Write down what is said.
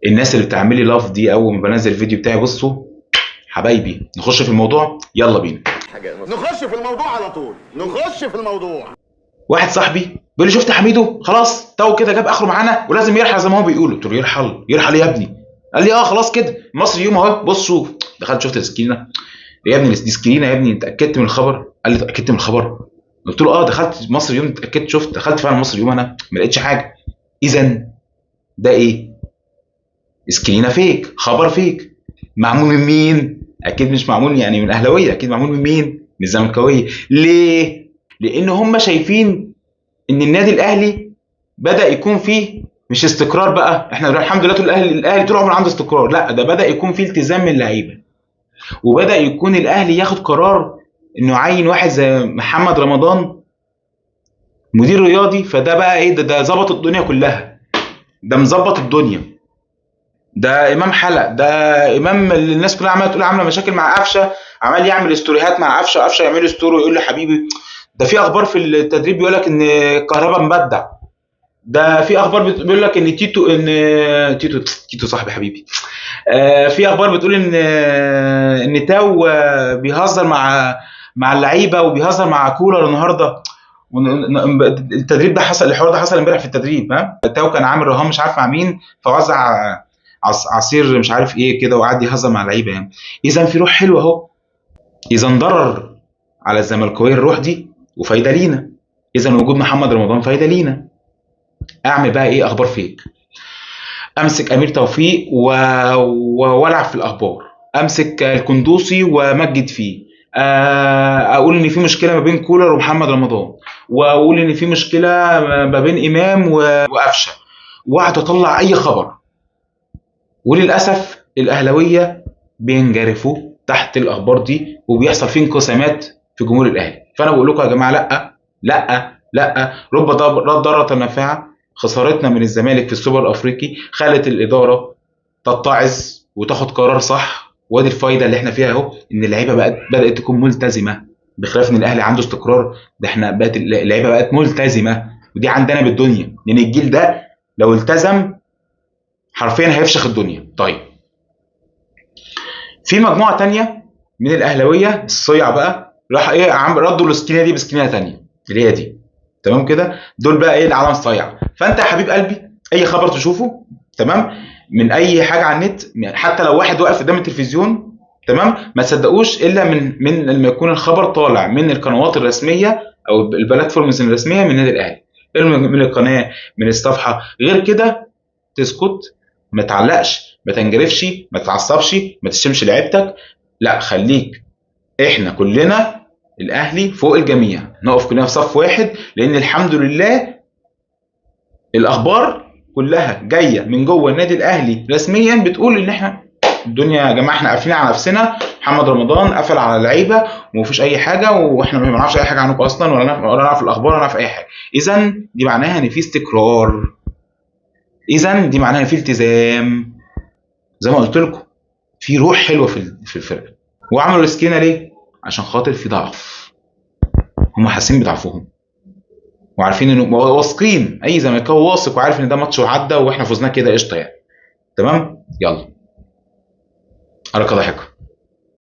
الناس اللي بتعمل لي لاف دي اول ما بنزل الفيديو بتاعي، بصوا حبايبي نخش في الموضوع، يلا بينا نخش في الموضوع على طول، نخش في الموضوع. واحد صاحبي بيقول لي شفت حميدو خلاص تو كده جاب اخره معانا ولازم يرحل زي ما هو بيقولوا. قلت له يرحل يرحل يا ابني؟ قال لي اه خلاص كده مصر يوم اهو. بص شوف، دخلت شفت السكرينه يا ابني، دي سكرينه يا ابني، انت اتاكدت من الخبر؟ قال لي اتاكدت من الخبر. قلت له اه دخلت مصر يوم اتاكدت، شفت دخلت فعلا مصر يوم انا ما لقيتش حاجه. اذا ده ايه؟ سكرينه فيك، خبر فيك. معمول من مين؟ اكيد مش معمول يعني من اهلاويه، اكيد معمول من مين؟ من الزملكاويه. ليه؟ لان هم شايفين ان النادي الاهلي بدا يكون فيه مش استقرار بقى. احنا الحمد لله طول الاهلي طول عمره عنده استقرار، لا ده بدا يكون فيه التزام من اللعيبه، وبدا يكون الاهلي ياخد قرار انه يعين واحد زي محمد رمضان مدير رياضي. فده بقى ايه؟ ده ظبط الدنيا كلها، ده مظبط الدنيا، ده امام حلق، ده امام اللي الناس كلها عماله تقول عامله مشاكل مع قفشه، عمال يعمل استوريهات مع قفشه، قفشه يعمل له ستوري ويقول له حبيبي. ده في اخبار في التدريب بيقول لك ان كهربا مبدع. ده في اخبار بيقول لك ان تيتو صاحبي حبيبي. في اخبار بتقول ان تاو بيهزر مع اللعيبه وبيهزر مع كولر النهارده. التدريب ده حصل، الحوار ده حصل امبارح في التدريب. ها تاو كان عامل رهان مش عارف مع مين، فوزع عصير مش عارف ايه كده وقعد يهزر مع اللعيبه يعني. اذا في روح حلوه اهو، اذا ضرر على الزملكاويه الروح دي وفايده لينا. اذا وجود محمد رمضان فايده لينا. اعمل بقى ايه؟ اخبار فيك، امسك امير توفيق والعب في الاخبار، امسك القندوسي وامجد فيه، اقول ان في مشكله ما بين كولر ومحمد رمضان، واقول ان في مشكله ما بين امام وقفشه، واقعد اطلع اي خبر. وللاسف الاهلاويه بينجرفوا تحت الاخبار دي وبيحصل فيه انقسامات في جمهور الاهلي. فانا بقول لكم يا جماعه لا لا لا، رب ضاره نافعه. خسارتنا من الزمالك في السوبر الافريقي خلت الاداره تتعظ وتاخد قرار صح، وادي الفايده اللي احنا فيها اهو، ان اللعيبه بدات تكون ملتزمه. بخلاف ان الاهلي عنده استقرار، ده احنا بقت اللعيبه بقت ملتزمه، ودي عندنا بالدنيا، لان الجيل ده لو التزم حرفيا هيفشخ الدنيا. طيب في مجموعه تانية من الاهلاويه الصيع بقى راح ايه ردوا السكينه دي بسكينه تانية اللي هي دي، تمام كده؟ دول بقى ايه؟ العالم صيع. فانت يا حبيب قلبي اي خبر تشوفه تمام من اي حاجه على النت، حتى لو واحد واقف قدام التلفزيون تمام، ما تصدقوش الا من لما يكون الخبر طالع من القنوات الرسميه او البلاتفورمز الرسميه من النادي الاهلي، من القناه، من الصفحه. غير كده تسكت، ما تعلقش، ما تنجرفش، ما تتعصبش، ما تشتمش لعيبتك، لا خليك. احنا كلنا الاهلي فوق الجميع، نقف كلنا في صف واحد، لان الحمد لله الاخبار كلها جايه من جوه النادي الاهلي رسميا بتقول ان احنا الدنيا يا جماعه احنا قافلين على نفسنا، محمد رمضان قفل على اللعيبه ومفيش اي حاجه، واحنا ما نعرفش اي حاجه عنكم اصلا، ولا نعرف الاخبار ولا نعرف اي حاجه. اذا دي معناها ان في استقرار، اذا دي معناها ان في التزام. زي ما قلت لكم في روح حلوه في الفرقه. وعملوا السكينه ليه؟ عشان خاطر في ضعف، هم حاسين بضعفهم وعارفين انه واثقين، اي زملكاوي واثق وعارف ان ده ماتش وعدى واحنا فزنا كده قشطه يعني. تمام يلا، أراك ضحك.